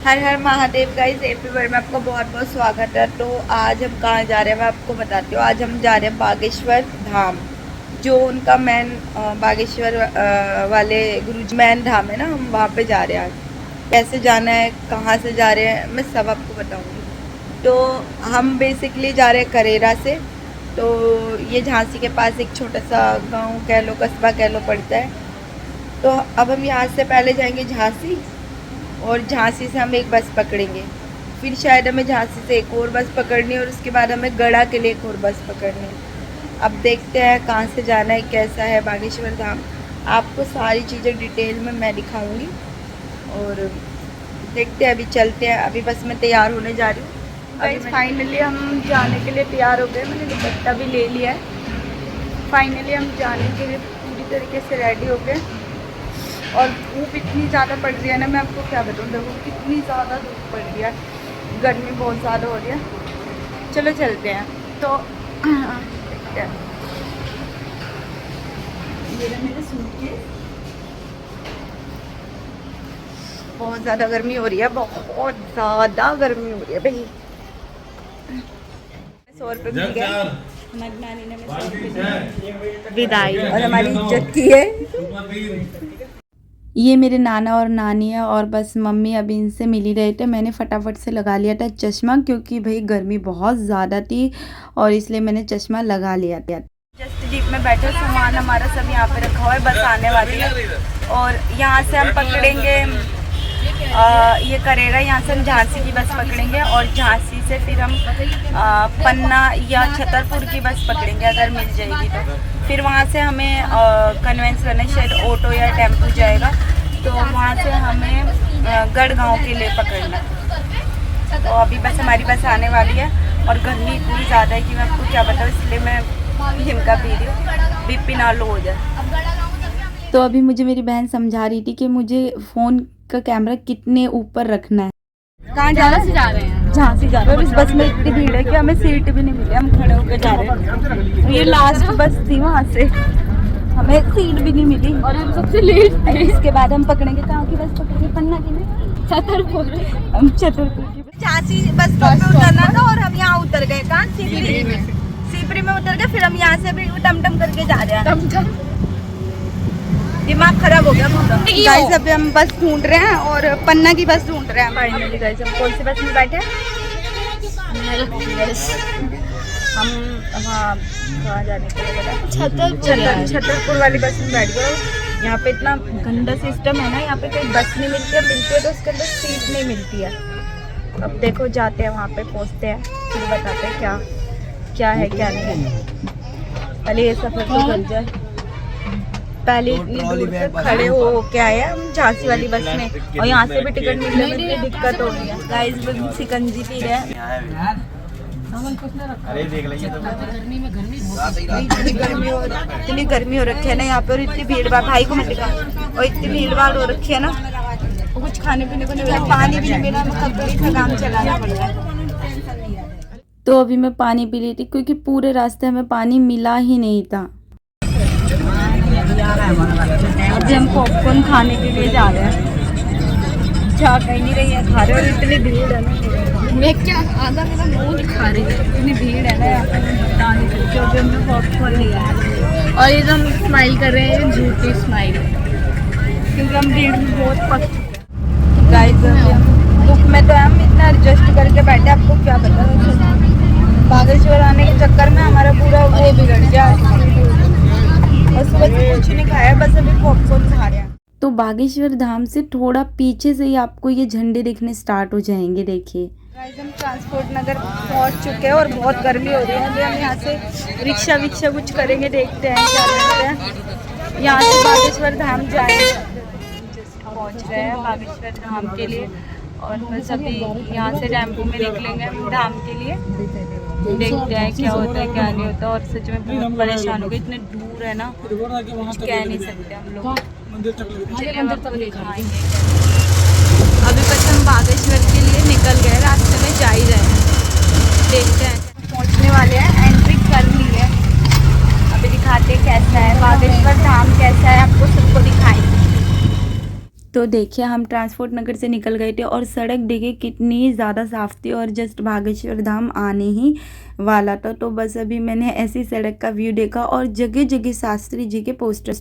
हर हर Mahadev guys everyone में आपका बहुत बहुत स्वागत है। तो आज हम कहाँ जा रहे हैं मैं आपको बताती हूँ। आज हम जा रहे हैं बागेश्वर धाम, जो उनका मेन बागेश्वर वाले गुरुजी मेन धाम है ना, हम वहाँ पे जा रहे हैं। आज कैसे जाना है, कहाँ से जा रहे हैं, मैं सब आपको बताऊँगी। तो हम बेसिकली जा रहे हैं करेरा से। तो ये झांसी के पास एक छोटा सा गाँव कह लो, कस्बा कह लो पड़ता है। तो अब हम यहाँ से पहले जाएंगे झांसी, और झांसी से हम एक बस पकड़ेंगे। फिर शायद हमें झांसी से एक और बस पकड़नी है, और उसके बाद हमें गढ़ा के लिए एक और बस पकड़नी है। अब देखते हैं कहाँ से जाना है, कैसा है बागेश्वर धाम। आपको सारी चीज़ें डिटेल में मैं दिखाऊंगी, और देखते हैं। अभी चलते हैं, अभी बस मैं तैयार होने जा रही हूँ। अभी फाइनली हम जाने के लिए तैयार हो गए। मैंने दुपट्टा भी ले लिया है। फाइनली हम जाने के लिए पूरी तरीके से रेडी हो गए। और धूप इतनी ज़्यादा पड़ रही है ना, मैं आपको क्या बताऊँ। देखो कितनी ज़्यादा धूप पड़ रही है, गर्मी बहुत ज़्यादा हो रही है। चलो चलते हैं। तो देखते हैं। ये मेरे सूटकेस, बहुत ज़्यादा गर्मी हो रही है, बहुत ज़्यादा गर्मी हो रही है भाई। 100 रुपये मिल गया, हमारी नानी ने हमें 100 रुपये विदाई, और हमारी इज्जत की है। ये मेरे नाना और नानी है, और बस मम्मी अभी इनसे मिल ही रहे थे। मैंने फटाफट से लगा लिया था चश्मा, क्योंकि भाई गर्मी बहुत ज़्यादा थी, और इसलिए मैंने चश्मा लगा लिया था। जस्ट जीप में बैठे, सामान हमारा सब यहाँ पे रखा हुआ है, बस आने वाली है। और यहाँ से हम पकड़ेंगे ये करेगा, यहाँ से हम झांसी की बस पकड़ेंगे, और झांसी से फिर हम पन्ना या छतरपुर की बस पकड़ेंगे अगर मिल जाएगी तो। फिर वहाँ से हमें कन्वेंस करने, शायद ऑटो या टेम्पो जाएगा, तो वहाँ से हमें गढ़गांव के लिए पकड़ना। तो अभी बस हमारी बस आने वाली है, और गर्मी इतनी ज़्यादा है कि मैं आपको क्या बताऊँ, इसलिए मैं हिमका पी रही हूँ, बीपी ना लो हो जाए। तो अभी मुझे मेरी बहन समझा रही थी कि मुझे फ़ोन का कैमरा कितने ऊपर रखना है। कहाँ जा रहे हैं? झांसी जा रहे हैं। इस बस में इतनी भीड़ है कि हमें सीट भी नहीं मिली, हम खड़े होकर जा रहे हैं। ये लास्ट बस थी, वहाँ से हमें सीट भी नहीं मिली, और हम सबसे लेट थे। इसके बाद हम पकड़ेंगे, कहाँ की बस पकड़ेंगे? पन्ना की नहीं, छतरपुर। हम छतरपुर की झांसी बस स्टॉप पे उतरना था, और हम यहाँ उतर गए। कहाँ? सीपरी में उतर गए। फिर हम यहाँ से भी टमटम करके जा रहे हैं। दिमाग खराब हो गया गाइस। अभी हम बस ढूंढ रहे हैं, और पन्ना की बस ढूंढ रहे हैं। फाइनली गाइस, हम कौन सी बस में बैठे? हम वहाँ कहाँ जाने के लिए छतरपुर वाली बस में बैठ गए। यहाँ पे इतना गंदा सिस्टम है ना, यहाँ पे कोई बस नहीं मिलती है, मिलती है तो उसके अंदर सीट नहीं मिलती है। अब देखो जाते हैं वहाँ पे, पहुँचते हैं, फिर बताते हैं क्या क्या है क्या नहीं है। पहले ये सफर तो बन जाए। पहले इतनी दूर से खड़े हो के आए हम झांसी वाली बस में, और यहाँ से भी टिकट मिलने में इतनी दिक्कत हो रही है। गाइस सिकंजी पी रहे हैं। अरे देख लेंगे तो इतनी गर्मी हो रखी है ना यहाँ पे, और इतनी भीड़ भाड़, भाई को मत दिखा, और इतनी भीड़ भाड़ हो रखी है ना, कुछ खाने पीने को नहीं मिला, पानी भी नहीं मिला, कभी का काम चलाना पड़ रहा है। तो अभी मैं पानी पी रही थी, क्योंकि पूरे रास्ते हमें पानी मिला ही नहीं था। अभी हम पॉपकॉर्न खाने के लिए जा रहे हैं। जा कहीं नहीं रही है, खा रहे, और इतनी भीड़ है ना, मैं क्या आधा मेरा मुंह दिखा रही है, इतनी भीड़ है ना यहाँ पे, बता नहीं सकती। अभी हमने पॉपकॉर्न लिया है, और ये हम स्माइल कर रहे हैं, झूठी स्माइल, क्योंकि हम भीड़ में बहुत पक चुके हैं। गाइस बुक में तो हम इतना एडजस्ट करके बैठे, आपको क्या पता। बागेश्वर आने के चक्कर में हमारा पूरा वो बिगड़ गया, और सुबह से कुछ नहीं खाया, बस अभी पॉपकॉर्न खा रहे हैं। तो बागेश्वर धाम से थोड़ा पीछे से ही आपको ये झंडे दिखने स्टार्ट हो जाएंगे। देखिए गाइस, हम ट्रांसपोर्ट नगर पहुंच चुके हैं, और बहुत गर्मी हो रही है। अभी हम यहाँ से रिक्शा विक्शा कुछ करेंगे, देखते हैं क्या करते हैं। यहाँ से बागेश्वर धाम जाएंगे, पहुँच रहे हैं बागेश्वर धाम के लिए, और बस अभी यहाँ से टेम्पो में निकलेंगे हम धाम के लिए। देखते हैं क्या होता है क्या नहीं होता। और सच में बहुत परेशान हो गए, इतने दूर है ना, कुछ कह नहीं सकते हम लोग। अभी बस हम बागेश्वर के लिए निकल गए, रास्ते में जा ही रहे हैं। देखते हैं, पहुंचने वाले हैं, एंट्री कर ली है। अभी दिखाते कैसा है बागेश्वर धाम, कैसा है आपको सबको दिखाएंगे। तो तो देखिए हम ट्रांसपोर्ट नगर से निकल गए थे और सड़क देखिए कितनी ज़्यादा साफ़ थी और जस्ट बागेश्वर धाम आने ही वाला था। तो बस अभी मैंने ऐसी सड़क का व्यू देखा और जगह जगह शास्त्री जी के पोस्टर्स।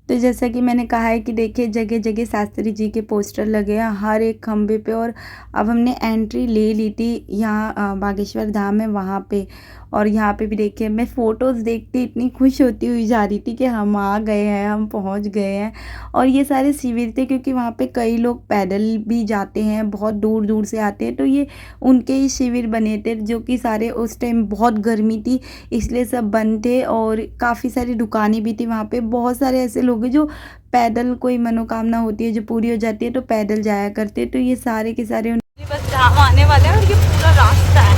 तो जैसा कि मैंने कहा है कि देखिए जगह जगह शास्त्री जी के पोस्टर लगे हैं हर एक खम्भे पे। और अब हमने एंट्री ले ली थी यहाँ बागेश्वर धाम है वहाँ पे। और यहाँ पे भी देखिए मैं फ़ोटोज़ देखती इतनी खुश होती हुई जा रही थी कि हम आ गए हैं, हम पहुँच गए हैं। और ये सारे शिविर थे क्योंकि वहाँ पे कई लोग पैदल भी जाते हैं, बहुत दूर दूर से आते हैं। तो ये उनके ही शिविर बने थे जो कि सारे उस टाइम बहुत गर्मी थी इसलिए सब बंद थे। और काफ़ी सारी दुकानें भी थी वहाँ पे। बहुत सारे ऐसे लोग हैं जो पैदल कोई मनोकामना होती है जो पूरी हो जाती है तो पैदल जाया करते। तो ये सारे के सारे बस धाम आने वाले हैं और ये पूरा रास्ता है।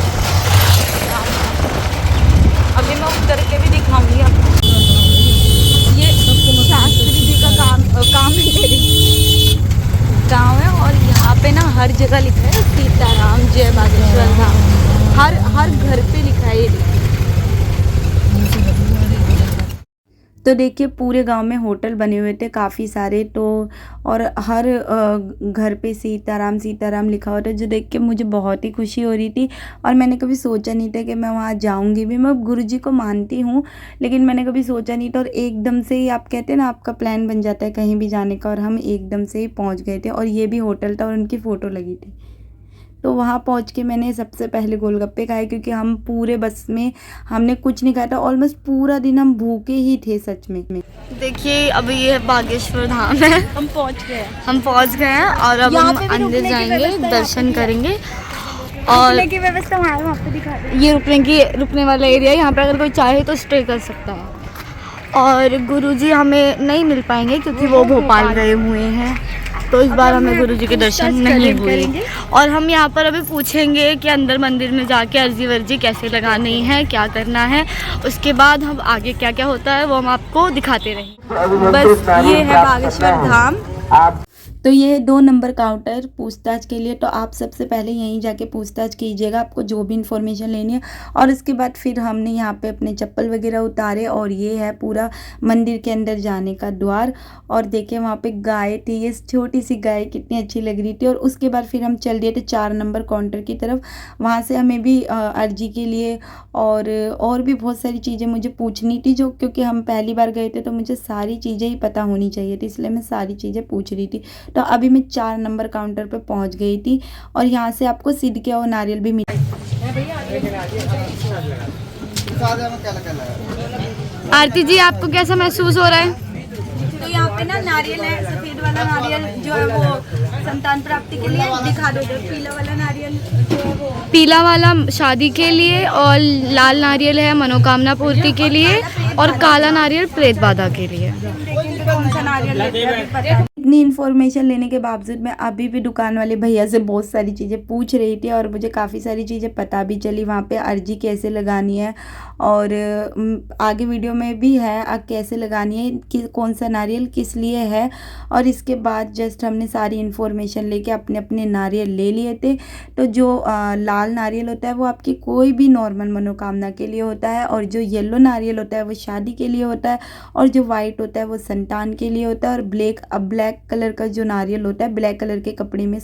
अभी मैं उतर के भी दिखाऊंगी आपको। ये शास्त्री जी का काम है गाँव है। और यहाँ पे ना हर जगह लिखा है सीताराम जय बागेश्वर धाम। हर घर पे लिखा है ये। तो देखिए पूरे गांव में होटल बने हुए थे काफ़ी सारे। तो और हर घर पे सीताराम सीताराम लिखा हुआ था जो देख के मुझे बहुत ही खुशी हो रही थी। और मैंने कभी सोचा नहीं था कि मैं वहाँ जाऊँगी भी। मैं गुरुजी को मानती हूँ लेकिन मैंने कभी सोचा नहीं था। और एकदम से ही आप कहते हैं ना आपका प्लान बन जाता है कहीं भी जाने का। और हम एकदम से ही पहुँच गए थे और ये भी होटल था और उनकी फ़ोटो लगी थी। तो वहाँ पहुँच के मैंने सबसे पहले गोलगप्पे खाए क्योंकि हम पूरे बस में हमने कुछ नहीं खाया था। ऑलमोस्ट पूरा दिन हम भूखे ही थे सच में। देखिए अब ये बागेश्वर धाम है। हम पहुँच गए हैं और अब हम अंदर जाएंगे, दर्शन करेंगे। और रुकने की व्यवस्था वहाँ पे दिखा रहे। ये रुकने वाला एरिया है। यहाँ पे अगर कोई चाहे तो स्टे कर सकता है। और गुरुजी हमें नहीं मिल पाएंगे क्योंकि वो भोपाल गए हुए हैं। तो इस बार हमें गुरुजी के दर्शन नहीं हुए। और हम यहाँ पर अभी पूछेंगे कि अंदर मंदिर में जाके अर्जी वर्जी कैसे लगानी है, क्या करना है। उसके बाद हम आगे क्या क्या होता है वो हम आपको दिखाते रहेंगे। बस ये है बागेश्वर धाम। तो ये है 2 नंबर काउंटर पूछताछ के लिए। तो आप सबसे पहले यहीं जाके पूछताछ कीजिएगा आपको जो भी इन्फॉर्मेशन लेनी है। और उसके बाद फिर हमने यहाँ पे अपने चप्पल वगैरह उतारे और ये है पूरा मंदिर के अंदर जाने का द्वार। और देखिए वहाँ पे गाय थी, ये छोटी सी गाय कितनी अच्छी लग रही थी। और उसके बाद फिर हम चल दिए थे 4 नंबर काउंटर की तरफ। वहाँ से हमें भी अर्जी के लिए और भी बहुत सारी चीज़ें मुझे पूछनी थी जो क्योंकि हम पहली बार गए थे तो मुझे सारी चीज़ें ही पता होनी चाहिए थी इसलिए मैं सारी चीज़ें पूछ रही थी। तो अभी मैं 4 नंबर काउंटर पे पहुंच गई थी। और यहाँ से आपको सिदके और नारियल भी मिला। आरती जी आपको कैसा महसूस हो रहा है? तो यहाँ पे ना नारियल है, सफेद वाला नारियल जो है वो संतान प्राप्ति के लिए दिखा दो। पीला वाला नारियल जो है वो पीला वाला शादी के लिए और लाल नारियल है मनोकामना पूर्ति के लिए और काला नारियल प्रेत बाधा के लिए। कौन सा नारियल? इतनी इन्फॉर्मेशन लेने के बावजूद मैं अभी भी दुकान वाले भैया से बहुत सारी चीज़ें पूछ रही थी और मुझे काफ़ी सारी चीज़ें पता भी चली वहाँ पे अर्जी कैसे लगानी है। और आगे वीडियो में भी है कैसे लगानी है कि कौन सा नारियल किस लिए है। और इसके बाद जस्ट हमने सारी इन्फॉर्मेशन लेके अपने अपने नारियल ले लिए थे। तो जो लाल नारियल होता है वो आपकी कोई भी नॉर्मल मनोकामना के लिए होता है। और जो येलो नारियल होता है वो शादी के लिए होता है। और जो वाइट होता है वो संतान के लिए होता है। और ब्लैक कलर का जो नारियल होता है ब्लैक कलर के कपड़े में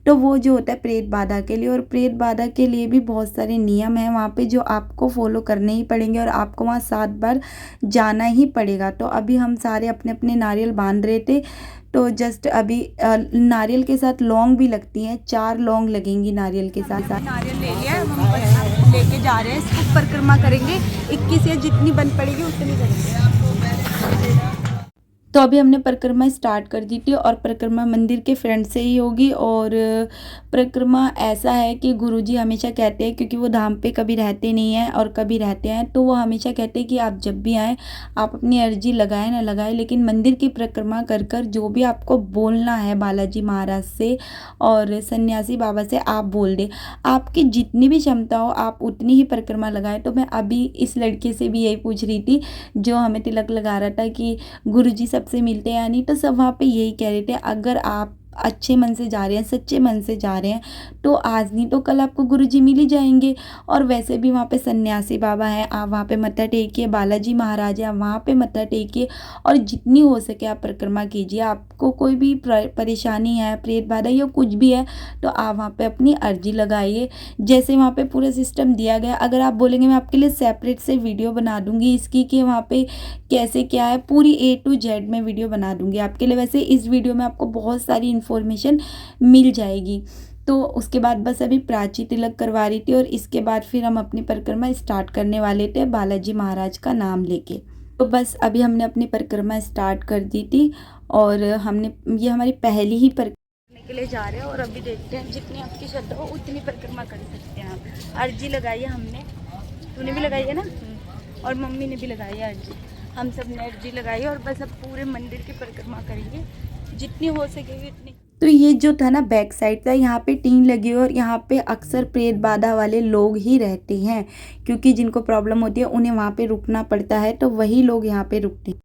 तो वो जो होता है प्रेत बाधा के लिए। और प्रेत बाधा के लिए भी बहुत सारे नियम हैं वहाँ पे जो आपको फॉलो करने ही पड़ेंगे और आपको वहाँ 7 बार जाना ही पड़ेगा। तो अभी हम सारे अपने अपने नारियल बांध रहे थे। तो जस्ट अभी नारियल के साथ लौंग भी लगती हैं, 4 लौंग लगेंगी नारियल के साथ। नारियल ले लिया हम लेके जा रहे हैं, इसको परिक्रमा करेंगे 21 या जितनी बन पड़ेगी उतनी करेंगे। तो अभी हमने परिक्रमा स्टार्ट कर दी थी और परिक्रमा मंदिर के फ्रंट से ही होगी। और परिक्रमा ऐसा है कि गुरुजी हमेशा कहते हैं क्योंकि वो धाम पे कभी रहते नहीं हैं और कभी रहते हैं तो वो हमेशा कहते हैं कि आप जब भी आएँ आप अपनी अर्जी लगाएं ना लगाएं लेकिन मंदिर की परिक्रमा कर कर जो भी आपको बोलना है बालाजी महाराज से और सन्यासी बाबा से आप बोल दें। आपकी जितनी भी क्षमता हो आप उतनी ही परिक्रमा लगाएं। तो मैं अभी इस लड़के से भी यही पूछ रही थी जो हमें तिलक लगा रहा था कि गुरुजी सबसे मिलते हैं या नहीं। तो सब वहाँ पे यही कह रहे थे अगर आप अच्छे मन से जा रहे हैं, सच्चे मन से जा रहे हैं, तो आज नहीं तो कल आपको गुरुजी मिल ही जाएंगे। और वैसे भी वहाँ पे सन्यासी बाबा हैं, आप वहाँ पे मत्था टेकिए, बालाजी महाराज है, आप वहाँ पे मत्था टेकिए और जितनी हो सके आप परिक्रमा कीजिए। आपको कोई भी परेशानी है, प्रेत बाधा या कुछ भी है, तो आप वहाँ पे अपनी अर्जी लगाइए। जैसे वहाँ पे पूरा सिस्टम दिया गया, अगर आप बोलेंगे मैं आपके लिए सेपरेट से वीडियो बना दूंगी इसकी कि वहाँ पे कैसे क्या है, पूरी A to Z में वीडियो बना दूंगी आपके लिए। वैसे इस वीडियो में आपको बहुत सारी इन्फॉर्मेशन मिल जाएगी। तो उसके बाद बस अभी प्राची तिलक करवा रही थी और इसके बाद फिर हम अपनी परिक्रमा स्टार्ट करने वाले थे बालाजी महाराज का नाम लेके। तो बस अभी हमने अपनी परिक्रमा स्टार्ट कर दी थी और हमने ये हमारी पहली ही परिक्रमा के लिए जा रहे हैं। और अभी देखते हैं, जितनी आपकी श्रद्धा हो उतनी परिक्रमा कर सकते हैं आप। अर्जी लगाई है हमने, तूने भी लगाई है ना, और मम्मी ने भी लगाई है अर्जी, हम सब ने अर्जी लगाई है। और बस अब पूरे मंदिर की परिक्रमा करेंगे जितनी हो सकेगी उतनी। तो ये जो था ना बैक साइड था, यहाँ पे टीन लगी हुई और यहाँ पे अक्सर प्रेत बाधा वाले लोग ही रहते हैं, क्योंकि जिनको प्रॉब्लम होती है उन्हें वहाँ पे रुकना पड़ता है, तो वही लोग यहाँ पे रुकते हैं।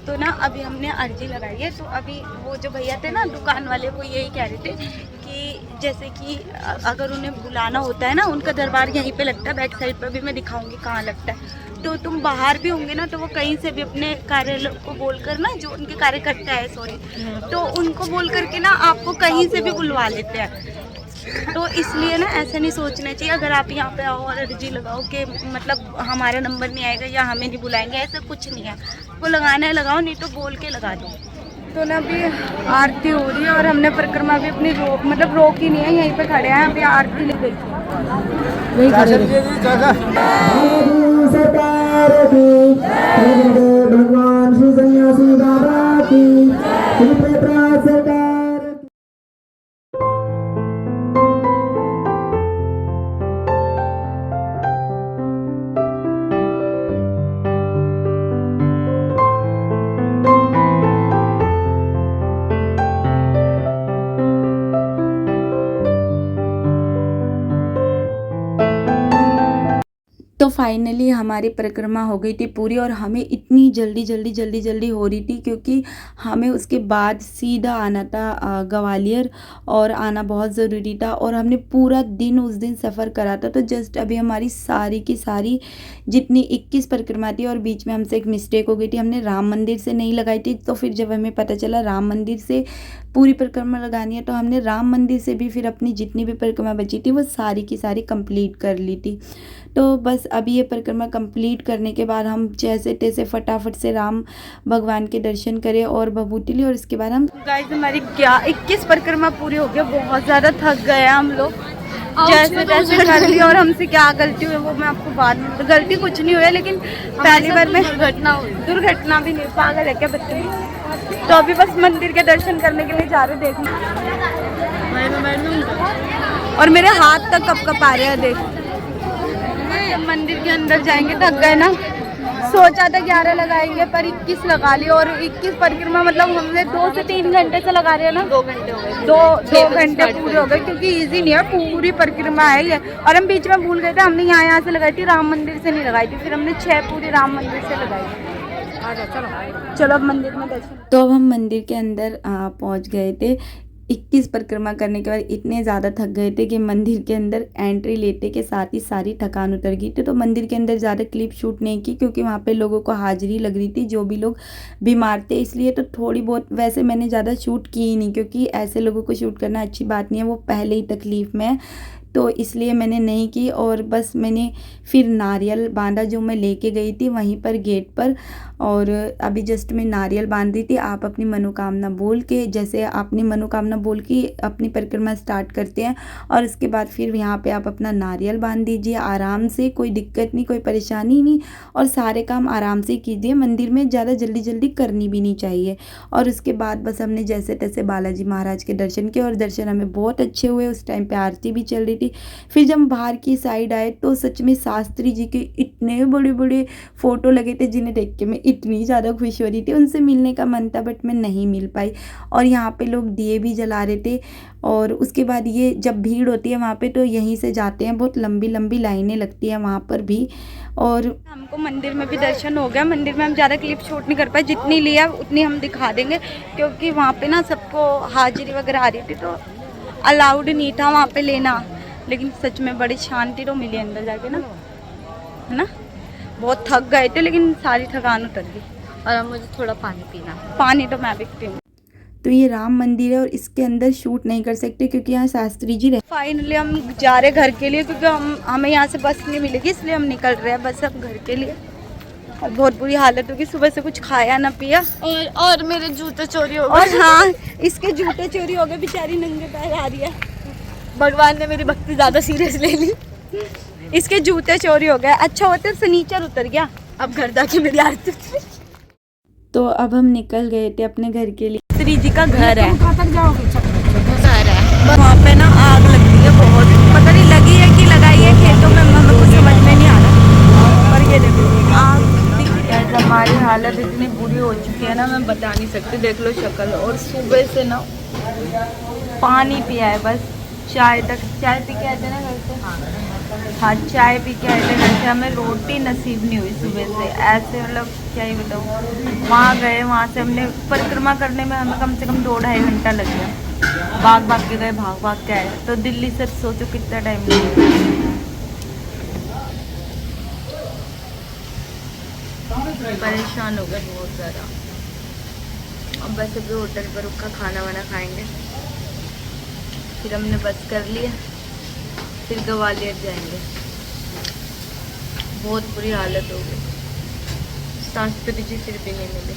तो ना अभी हमने अर्जी लगाई है। तो अभी वो जो भैया थे ना दुकान वाले, वो यही कह रहे थे कि जैसे कि अगर उन्हें बुलाना होता है ना, उनका दरबार यहीं पे लगता है, बैक साइड पर भी मैं दिखाऊंगी कहाँ लगता है। तो तुम बाहर भी होंगे ना, तो वो कहीं से भी अपने कार्यालय को बोलकर ना, जो उनके कार्यकर्ता है सॉरी, तो उनको बोल करके ना आपको कहीं से भी बुलवा लेते हैं। तो इसलिए ना ऐसा नहीं सोचना चाहिए, अगर आप यहाँ पे आओ और अर्जी लगाओ कि मतलब हमारा नंबर नहीं आएगा या हमें नहीं बुलाएंगे, ऐसा कुछ नहीं है। वो लगाना है लगाओ, नहीं तो बोल के लगा दो। तो ना अभी आरती हो रही है और हमने परिक्रमा भी अपनी रोकी नहीं है, यहीं पे खड़े हैं, अभी आरती ले गई भगवान श्री सन्यासी बाबा की तो फाइनली हमारी परिक्रमा हो गई थी पूरी। और हमें इतनी जल्दी हो रही थी, क्योंकि हमें उसके बाद सीधा आना था ग्वालियर, और आना बहुत ज़रूरी था। और हमने पूरा दिन उस दिन सफ़र करा था। तो जस्ट अभी हमारी सारी की सारी जितनी 21 परिक्रमा थी, और बीच में हमसे एक मिस्टेक हो गई थी, हमने राम मंदिर से नहीं लगाई थी। तो फिर जब हमें पता चला राम मंदिर से पूरी परिक्रमा लगानी है, तो हमने राम मंदिर से भी फिर अपनी जितनी भी परिक्रमा बची थी वो सारी की सारी कंप्लीट कर ली थी। तो बस अभी ये परिक्रमा कंप्लीट करने के बाद हम जैसे तैसे फटाफट से राम भगवान के दर्शन करें और भभूति ली। और इसके बाद हम गाइस हमारी 21 परिक्रमा पूरी हो गया, बहुत ज़्यादा थक गए हम लोग, जैसे तैसे कर लिया। और हमसे क्या गलती हुई वो मैं आपको बाद में, गलती कुछ नहीं हुई, लेकिन पहली बार में दुर्घटना भी नहीं, पागल है क्या बच्चे। तो अभी बस मंदिर के दर्शन करने के लिए जा रहे, देखना। और मेरे हाथ तक कप आ रहे हैं, देख। मंदिर के अंदर जाएंगे, थक गए ना, सोचा था 11 लगाएंगे पर 21 लगा लिए। और 21 परिक्रमा मतलब हमने 2 से 3 घंटे से लगा रहे हैं ना, 2 घंटे हो गए, 2 घंटे पूरे हो गए, क्योंकि इजी नहीं है, पूरी परिक्रमा है ये। और हम बीच में भूल गए थे, हमने यहाँ से लगाई थी, राम मंदिर से नहीं लगाई थी, फिर हमने 6 पूरी राम मंदिर से लगाई थी। चलो अब मंदिर में दर्शन। तो अब हम मंदिर के अंदर पहुँच गए थे। 21 परिक्रमा करने के बाद इतने ज़्यादा थक गए थे कि मंदिर के अंदर एंट्री लेते के साथ ही सारी थकान उतर गई थी। तो मंदिर के अंदर ज़्यादा क्लिप शूट नहीं की, क्योंकि वहाँ पे लोगों को हाजिरी लग रही थी, जो भी लोग बीमार थे, इसलिए। तो थोड़ी बहुत, वैसे मैंने ज़्यादा शूट की ही नहीं, क्योंकि ऐसे लोगों को शूट करना अच्छी बात नहीं है, वो पहले ही तकलीफ़ में है, तो इसलिए मैंने नहीं की। और बस मैंने फिर नारियल बांधा, जो मैं लेके गई थी वहीं पर गेट पर। और अभी जस्ट मैं नारियल बांध रही थी। आप अपनी मनोकामना बोल के, जैसे आपने मनोकामना बोल के अपनी परिक्रमा स्टार्ट करते हैं, और उसके बाद फिर यहाँ पे आप अपना नारियल बांध दीजिए आराम से, कोई दिक्कत नहीं, कोई परेशानी नहीं, और सारे काम आराम से कीजिए। मंदिर में ज़्यादा जल्दी करनी भी नहीं चाहिए। और उसके बाद बस हमने जैसे तैसे बालाजी महाराज के दर्शन किए, और दर्शन हमें बहुत अच्छे हुए। उस टाइम पर आरती भी चल रही थी, थी। फिर जब बाहर की साइड आए तो सच में शास्त्री जी के इतने बड़े बड़े फ़ोटो लगे थे जिन्हें देख के मैं इतनी ज़्यादा खुश हो रही थी। उनसे मिलने का मन था बट मैं नहीं मिल पाई। और यहाँ पे लोग दिए भी जला रहे थे। और उसके बाद ये जब भीड़ होती है वहाँ पे तो यहीं से जाते हैं, बहुत लंबी लंबी लाइनें लगती हैं वहाँ पर भी। और हमको मंदिर में भी दर्शन हो गया। मंदिर में हम ज़्यादा क्लिप शूट नहीं कर पाए, जितनी लिया उतनी हम दिखा देंगे क्योंकि वहाँ पे ना सबको हाजिरी वगैरह आ रही थी तो अलाउड नहीं था वहाँ पे लेना। लेकिन सच में बड़ी शांति तो मिली अंदर जाके ना, है ना। बहुत थक गए थे लेकिन सारी थकान उतर गई। और अब मुझे थोड़ा पानी पीना। पानी तो मैं भी पीती हूँ। तो ये राम मंदिर है और इसके अंदर शूट नहीं कर सकते क्योंकि यहाँ शास्त्री जी रहते। फाइनली हम जा रहे घर के लिए क्योंकि हमें यहाँ से बस नहीं मिलेगी, इसलिए हम निकल रहे हैं बस अब घर के लिए। और बहुत बुरी हालत होगी, सुबह से कुछ खाया ना पिया। और मेरे जूते चोरी हो गए। और हाँ, इसके जूते चोरी हो गए, बेचारी नंगे पैर आ रही है। भगवान ने मेरी भक्ति ज़्यादा सीरियस ले ली। इसके जूते चोरी हो गए। अच्छा होता फर्नीचर उतर गया। अब घर जाके मेरी आरती। तो अब हम निकल गए थे अपने घर के लिए। श्री जी का घर है। कहाँ तक जाओगे? घर है। वहाँ पे ना आग लगती है बहुत, पता नहीं लगी है कि लगाई है खेतों में, हमें कुछ समझ में नहीं आ रहा। और ये देखो आग दिख रही है। हमारी हालत इतनी बुरी हो चुकी है ना, मैं बता नहीं सकती। देख लो शक्ल। और सुबह से ना पानी पिया है बस, चाय तक। चाय पी के आए थे ना घर से। हाँ, चाय पी के आए थे घर से। हमें रोटी नसीब नहीं हुई सुबह से, ऐसे मतलब क्या ही बताऊँ। वहाँ गए, वहाँ से हमने परिक्रमा करने में हमें कम से कम 2-2.5 घंटा लग गया। भाग भाग के गए, भाग भाग के आए। तो दिल्ली से सोचो कितना टाइम लगेगा। परेशान हो गए बहुत ज़्यादा। अब बस अभी होटल पर रुक कर खाना वाना खाएंगे। फिर हमने बस कर लिया, फिर ग्वालियर जाएंगे। बहुत बुरी हालत हो गई। शास्त्री जी फिर भी नहीं मिले।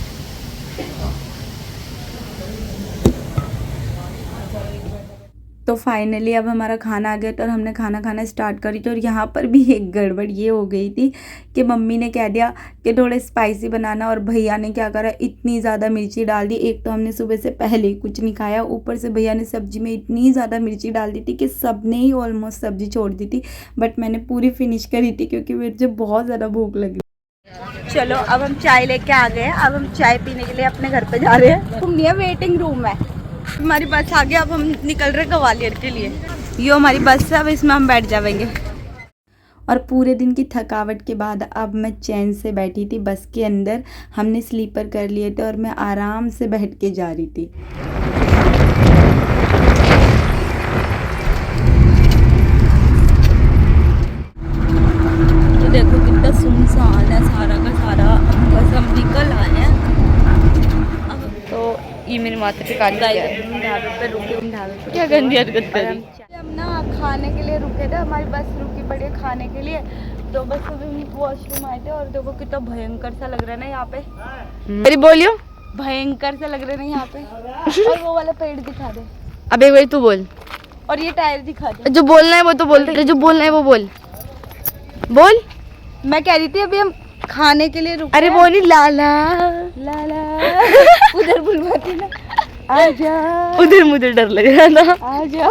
तो फाइनली अब हमारा खाना आ गया था और हमने खाना खाना स्टार्ट करी थी। और यहाँ पर भी एक गड़बड़ ये हो गई थी कि मम्मी ने कह दिया कि थोड़े स्पाइसी बनाना, और भैया ने क्या करा, इतनी ज़्यादा मिर्ची डाल दी। एक तो हमने सुबह से पहले कुछ नहीं खाया, ऊपर से भैया ने सब्जी में इतनी ज़्यादा मिर्ची डाल दी थी कि सब ने ही ऑलमोस्ट सब्जी छोड़ दी थी। बट मैंने पूरी फिनिश करी थी क्योंकि मुझे बहुत ज़्यादा भूख लगी। चलो अब हम चाय लेके आ गए हैं। अब हम चाय पीने के लिए अपने घर पे जा रहे हैं। घूमनी वेटिंग रूम है। हमारी बस आ गई, अब हम निकल रहे ग्वालियर के लिए। ये हमारी बस है, अब इसमें हम बैठ जाएंगे। और पूरे दिन की थकावट के बाद अब मैं चैन से बैठी थी बस के अंदर। हमने स्लीपर कर लिए थे और मैं आराम से बैठ के जा रही थी। तो देखो कितना सुनसान है सारा का सारा। बस हम निकल आए हैं। तो ये मेरी माता पिता ढाबे पे रुके। क्या गंदी हरकत करी। हम ना खाने के लिए रुके थे, हमारी बस रुकी पड़ी है खाने के लिए। तो बस अभी वॉशरूम आए थे और देखो कितना भयंकर सा लग रहा है ना यहाँ पे। मेरी बोलियो। भयंकर सा लग रहा है ना यहाँ पे। और वो वाला पेड़ दिखा दे। अब एक बार तू बोल। और ये टायर दिखा दे। जो बोलना है वो तो बोल दे, जो बोलना है वो बोल। बोल। मैं कह रही थी अभी हम खाने के लिए रुके। अरे वो नहीं, लाला लाला उधर बुलवाती ना, आजा। उधर मुझे डर लग रहा था। आजा।